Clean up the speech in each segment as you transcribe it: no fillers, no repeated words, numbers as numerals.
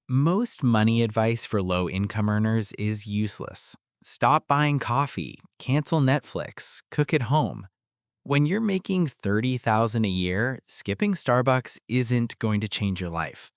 Most money advice for low-income earners is useless. Stop buying coffee, cancel Netflix, cook at home. When you're making $30,000 a year, skipping Starbucks isn't going to change your life.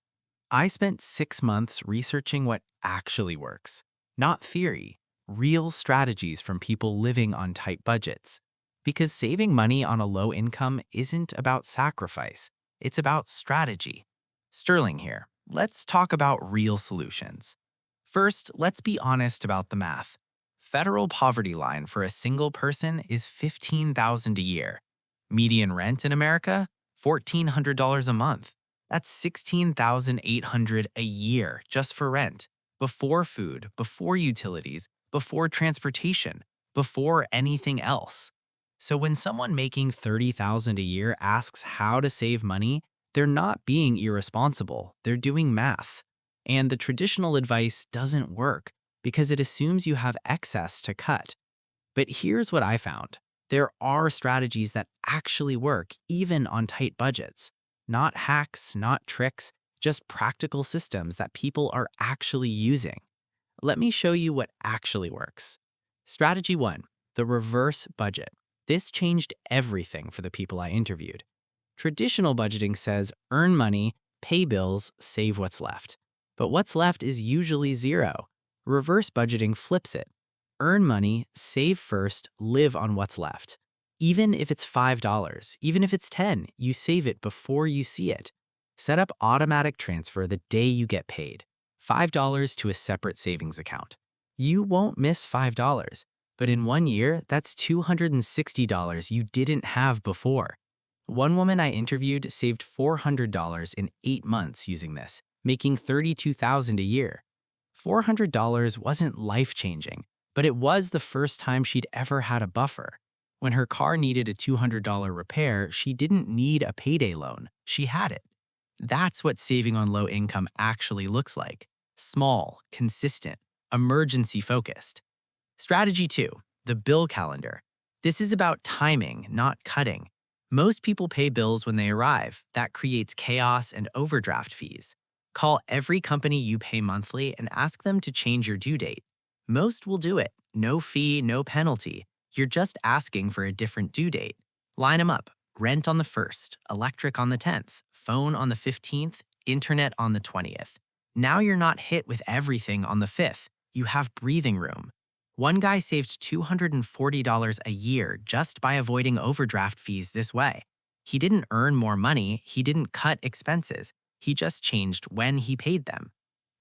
I spent 6 months researching what actually works, not theory, real strategies from people living on tight budgets. Because saving money on a low income isn't about sacrifice, it's about strategy. Sterling here. Let's talk about real solutions. First, let's be honest about the math. Federal poverty line for a single person is $15,000 a year. Median rent in America, $1,400 a month. That's $16,800 a year just for rent, before food, before utilities, before transportation, before anything else. So when someone making $30,000 a year asks how to save money, they're not being irresponsible, they're doing math. And the traditional advice doesn't work because it assumes you have excess to cut. But here's what I found. There are strategies that actually work even on tight budgets. Not hacks, not tricks, just practical systems that people are actually using. Let me show you what actually works. Strategy 1, the reverse budget. This changed everything for the people I interviewed. Traditional budgeting says earn money, pay bills, save what's left. But what's left is usually zero. Reverse budgeting flips it. Earn money, save first, live on what's left. Even if it's $5, even if it's $10, you save it before you see it. Set up automatic transfer the day you get paid. $5 to a separate savings account. You won't miss $5, but in 1 year, that's $260 you didn't have before. One woman I interviewed saved $400 in 8 months using this, making $32,000 a year. $400 wasn't life-changing, but it was the first time she'd ever had a buffer. When her car needed a $200 repair, she didn't need a payday loan. She had it. That's what saving on low income actually looks like. Small, consistent, emergency-focused. Strategy 2, the bill calendar. This is about timing, not cutting. Most people pay bills when they arrive. That creates chaos and overdraft fees. Call every company you pay monthly and ask them to change your due date. Most will do it. No fee, no penalty. You're just asking for a different due date. Line them up. Rent on the 1st, electric on the 10th, phone on the 15th, internet on the 20th. Now you're not hit with everything on the 5th. You have breathing room. One guy saved $240 a year just by avoiding overdraft fees this way. He didn't earn more money, he didn't cut expenses, he just changed when he paid them.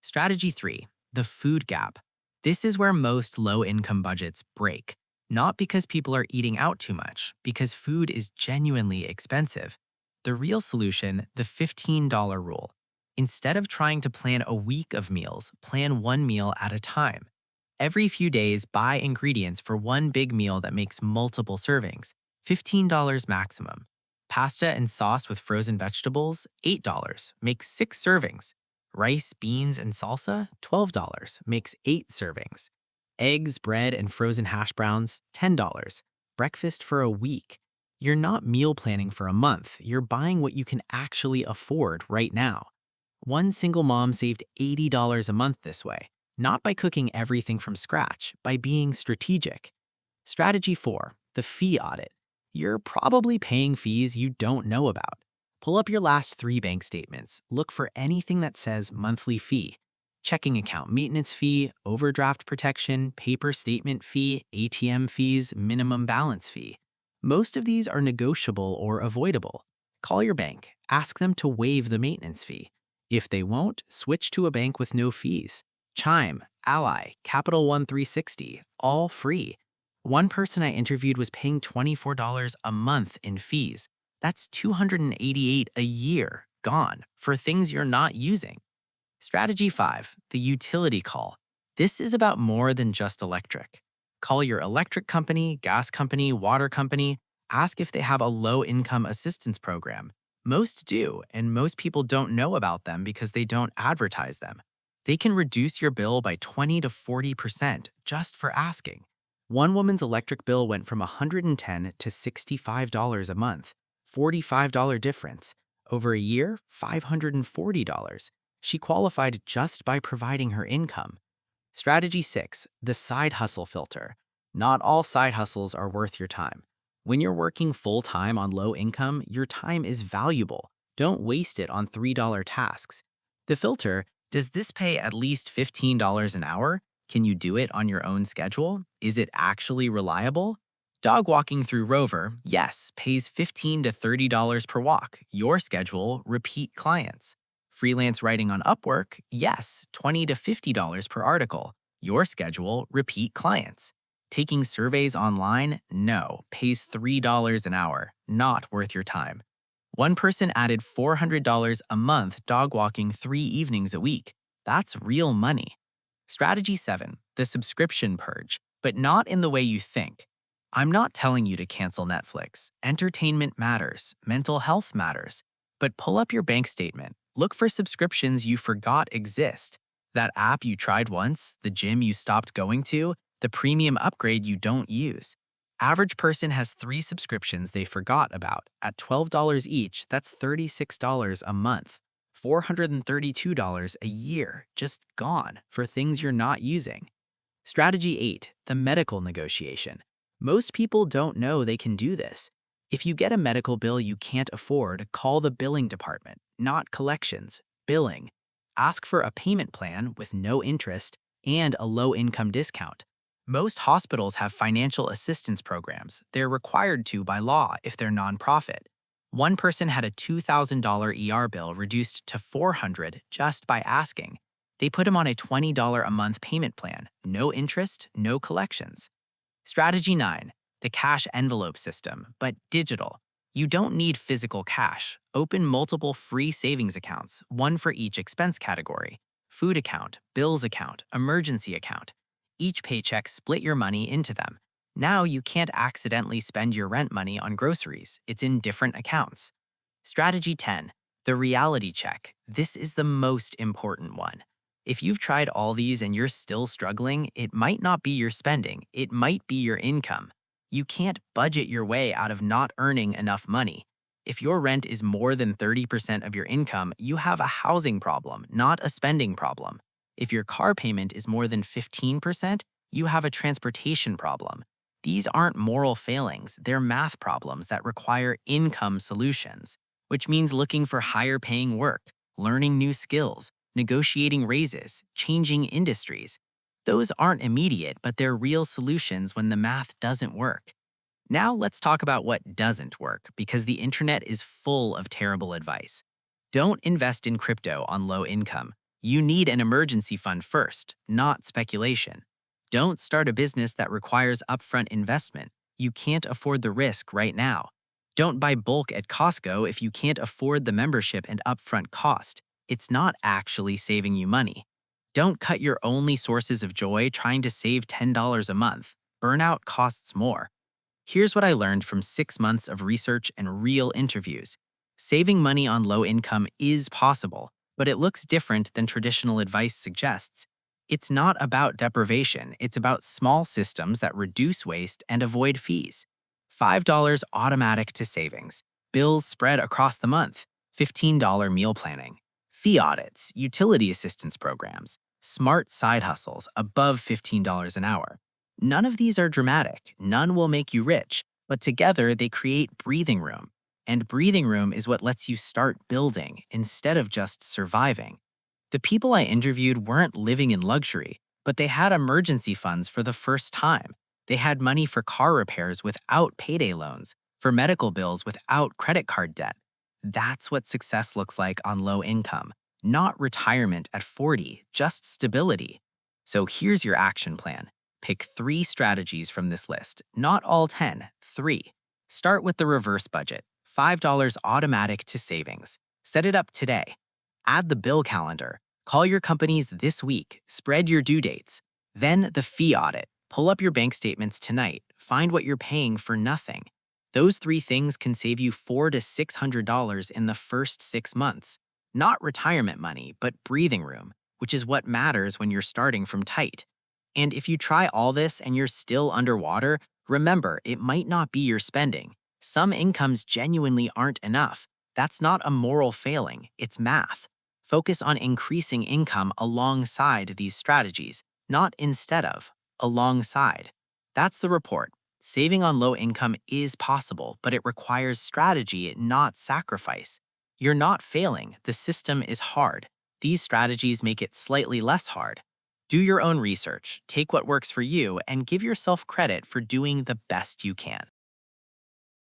Strategy 3, the food gap. This is where most low-income budgets break. Not because people are eating out too much, because food is genuinely expensive. The real solution, the $15 rule. Instead of trying to plan a week of meals, plan one meal at a time. Every few days, buy ingredients for one big meal that makes multiple servings, $15 maximum. Pasta and sauce with frozen vegetables, $8, makes 6 servings. Rice, beans, and salsa, $12, makes 8 servings. Eggs, bread, and frozen hash browns, $10. Breakfast for a week. You're not meal planning for a month, you're buying what you can actually afford right now. One single mom saved $80 a month this way. Not by cooking everything from scratch, by being strategic. Strategy 4, the fee audit. You're probably paying fees you don't know about. Pull up your last 3 bank statements. Look for anything that says monthly fee. Checking account maintenance fee, overdraft protection, paper statement fee, ATM fees, minimum balance fee. Most of these are negotiable or avoidable. Call your bank, ask them to waive the maintenance fee. If they won't, switch to a bank with no fees. Chime, Ally, Capital One 360, all free. One person I interviewed was paying $24 a month in fees. That's $288 a year gone for things you're not using. Strategy 5, the utility call. This is about more than just electric. Call your electric company, gas company, water company. Ask if they have a low-income assistance program. Most do, and most people don't know about them because they don't advertise them. They can reduce your bill by 20 to 40% just for asking. One woman's electric bill went from $110 to $65 a month, $45 difference. Over a year, $540. She qualified just by providing her income. Strategy 6, the side hustle filter. Not all side hustles are worth your time. When you're working full-time on low income, your time is valuable. Don't waste it on $3 tasks. The filter, does this pay at least $15 an hour? Can you do it on your own schedule? Is it actually reliable? Dog walking through Rover, yes, pays $15 to $30 per walk. Your schedule, repeat clients. Freelance writing on Upwork, yes, $20 to $50 per article. Your schedule, repeat clients. Taking surveys online, no, pays $3 an hour, not worth your time. One person added $400 a month dog walking 3 evenings a week. That's real money. Strategy 7, the subscription purge, but not in the way you think. I'm not telling you to cancel Netflix. Entertainment matters, mental health matters. But pull up your bank statement. Look for subscriptions you forgot exist. That app you tried once, the gym you stopped going to, the premium upgrade you don't use. Average person has 3 subscriptions they forgot about. At $12 each, that's $36 a month. $432 a year, just gone for things you're not using. Strategy 8, the medical negotiation. Most people don't know they can do this. If you get a medical bill you can't afford, call the billing department, not collections, billing. Ask for a payment plan with no interest and a low-income discount. Most hospitals have financial assistance programs. They're required to by law if they're nonprofit. One person had a $2,000 bill reduced to $400 just by asking. They put him on a $20 a month payment plan, no interest, no collections. Strategy 9, the cash envelope system, but digital. You don't need physical cash. Open multiple free savings accounts, one for each expense category. Food account, bills account, emergency account. Each paycheck split your money into them. Now you can't accidentally spend your rent money on groceries. It's in different accounts. Strategy 10, the reality check. This is the most important one. If you've tried all these and you're still struggling, it might not be your spending, it might be your income. You can't budget your way out of not earning enough money. If your rent is more than 30% of your income, you have a housing problem, not a spending problem. If your car payment is more than 15%, you have a transportation problem. These aren't moral failings, they're math problems that require income solutions, which means looking for higher paying work, learning new skills, negotiating raises, changing industries. Those aren't immediate, but they're real solutions when the math doesn't work. Now let's talk about what doesn't work, because the internet is full of terrible advice. Don't invest in crypto on low income. You need an emergency fund first, not speculation. Don't start a business that requires upfront investment. You can't afford the risk right now. Don't buy bulk at Costco if you can't afford the membership and upfront cost. It's not actually saving you money. Don't cut your only sources of joy trying to save $10 a month. Burnout costs more. Here's what I learned from 6 months of research and real interviews. Saving money on low income is possible, but it looks different than traditional advice suggests. It's not about deprivation, it's about small systems that reduce waste and avoid fees. $5 automatic to savings, bills spread across the month, $15 meal planning, fee audits, utility assistance programs, smart side hustles above $15 an hour. None of these are dramatic, none will make you rich, but together they create breathing room. And breathing room is what lets you start building instead of just surviving. The people I interviewed weren't living in luxury, but they had emergency funds for the first time. They had money for car repairs without payday loans, for medical bills without credit card debt. That's what success looks like on low income, not retirement at 40, just stability. So here's your action plan. Pick 3 strategies from this list, not all 10, 3. Start with the reverse budget, $5 automatic to savings. Set it up today. Add the bill calendar. Call your companies this week. Spread your due dates. Then the fee audit. Pull up your bank statements tonight. Find what you're paying for nothing. Those 3 things can save you $400 to $600 in the first 6 months. Not retirement money, but breathing room, which is what matters when you're starting from tight. And if you try all this and you're still underwater, remember, it might not be your spending. Some incomes genuinely aren't enough. That's not a moral failing, it's math. Focus on increasing income alongside these strategies, not instead of, alongside. That's the report. Saving on low income is possible, but it requires strategy, not sacrifice. You're not failing, the system is hard. These strategies make it slightly less hard. Do your own research, take what works for you, and give yourself credit for doing the best you can.